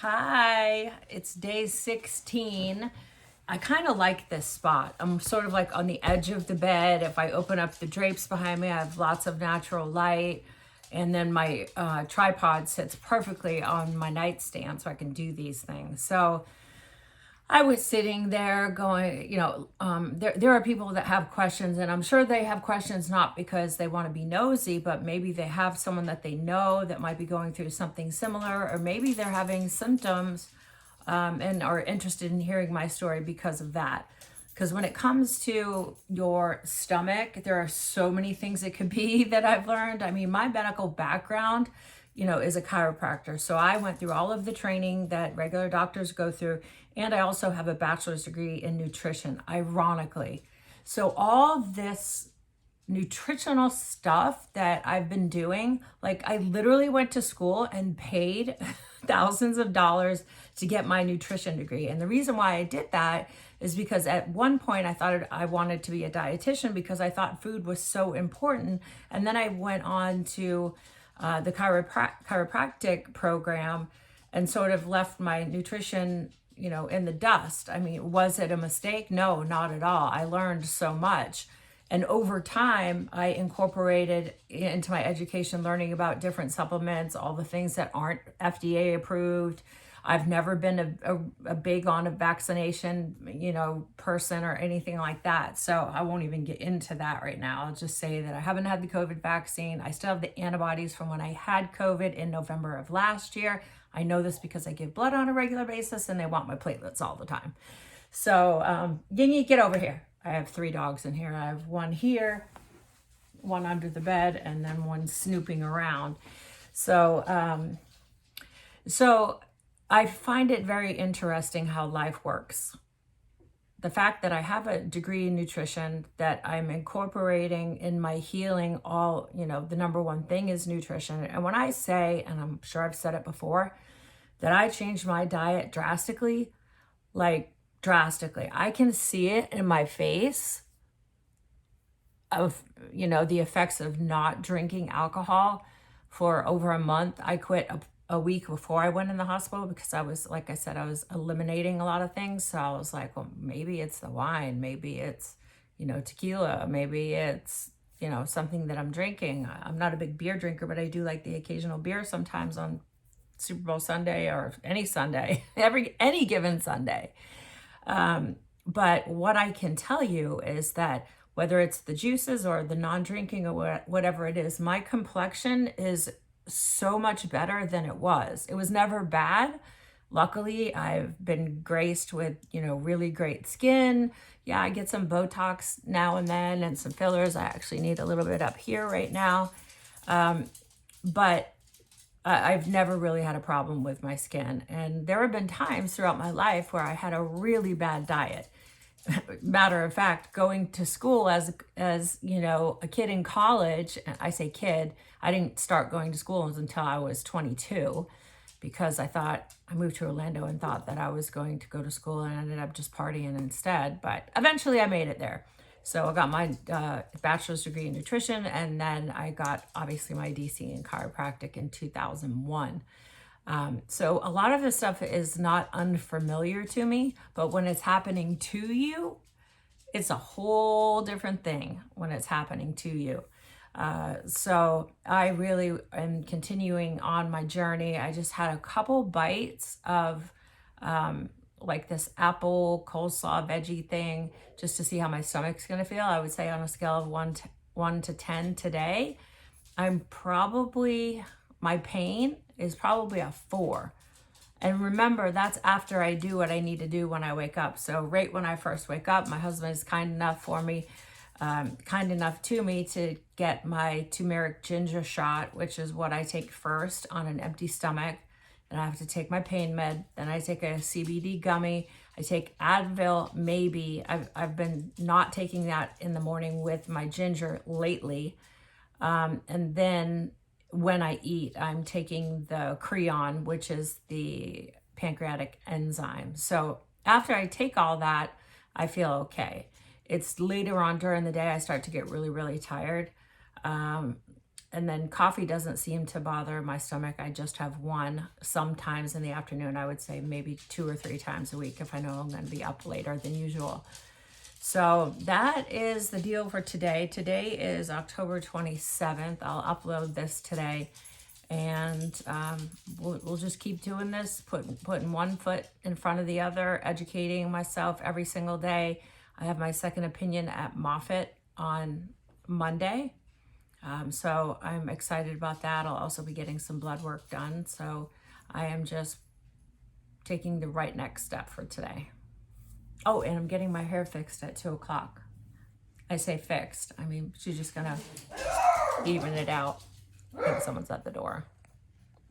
Hi, it's day 16. I kind of like this spot. I'm sort of like on the edge of the bed. If I open up the drapes behind me, I have lots of natural light. And then my tripod sits perfectly on my nightstand so I can do these things. So I was sitting there going, there are people that have questions, and I'm sure they have questions not because they want to be nosy, but maybe they have someone that they know that might be going through something similar, or maybe they're having symptoms and are interested in hearing my story because of that. Because when it comes to your stomach, there are so many things it could be that I've learned. I mean, my medical background, is a chiropractor. So I went through all of the training that regular doctors go through. And I also have a bachelor's degree in nutrition, ironically. So all this nutritional stuff that I've been doing, like I literally went to school and paid thousands of dollars to get my nutrition degree. And the reason why I did that is because at one point I thought I wanted to be a dietitian because I thought food was so important. And then I went on to the chiropractic program and sort of left my nutrition in the dust. I mean, was it a mistake? No, not at all. I learned so much. And over time, I incorporated into my education learning about different supplements, all the things that aren't FDA approved. I've never been a big on a vaccination, person or anything like that. So I won't even get into that right now. I'll just say that I haven't had the COVID vaccine. I still have the antibodies from when I had COVID in November of last year. I know this because I give blood on a regular basis and they want my platelets all the time. So, Yingy, get over here. I have 3 dogs in here. I have one here, one under the bed, and then one snooping around. So I find it very interesting how life works. The fact that I have a degree in nutrition, that I'm incorporating in my healing all, the number one thing is nutrition. And when I say, and I'm sure I've said it before, that I changed my diet drastically, drastically. I can see it in my face of, the effects of not drinking alcohol for over a month. I quit a week before I went in the hospital because I was, like I said, I was eliminating a lot of things. So I was like, well, maybe it's the wine, maybe it's, tequila, maybe it's, something that I'm drinking. I'm not a big beer drinker, but I do like the occasional beer sometimes on Super Bowl Sunday or any Sunday, any given Sunday. But what I can tell you is that whether it's the juices or the non-drinking or whatever it is, my complexion is so much better than it was. It was never bad. Luckily, I've been graced with, really great skin. Yeah, I get some Botox now and then and some fillers. I actually need a little bit up here right now. But I've never really had a problem with my skin. And there have been times throughout my life where I had a really bad diet. Matter of fact, going to school as a kid in college, I say kid, I didn't start going to school until I was 22 because I moved to Orlando and thought that I was going to go to school and I ended up just partying instead. But eventually I made it there. So I got my bachelor's degree in nutrition, and then I got obviously my DC in chiropractic in 2001. So a lot of this stuff is not unfamiliar to me, but when it's happening to you, it's a whole different thing when it's happening to you. So I really am continuing on my journey. I just had a couple bites of like this apple coleslaw veggie thing just to see how my stomach's going to feel. I would say on a scale of 1 to 10 today, my pain is probably a 4. And remember, that's after I do what I need to do when I wake up. So right when I first wake up, my husband is kind enough to me to get my turmeric ginger shot, which is what I take first on an empty stomach. And I have to take my pain med. Then I take a CBD gummy. I take Advil, maybe. I've been not taking that in the morning with my ginger lately. And then when I eat, I'm taking the Creon, which is the pancreatic enzyme. So after I take all that, I feel okay. It's later on during the day I start to get really, really tired. And then coffee doesn't seem to bother my stomach. I just have one sometimes in the afternoon. I would say maybe 2 or 3 times a week if I know I'm going to be up later than usual. So that is the deal for today. Today is October 27th. I'll upload this today, and we'll just keep doing this, putting one foot in front of the other, educating myself every single day. I have my second opinion at Moffitt on Monday. So I'm excited about that. I'll also be getting some blood work done. So I am just taking the right next step for today. Oh, and I'm getting my hair fixed at 2 o'clock. I say fixed. I mean, she's just gonna even it out. I think someone's at the door.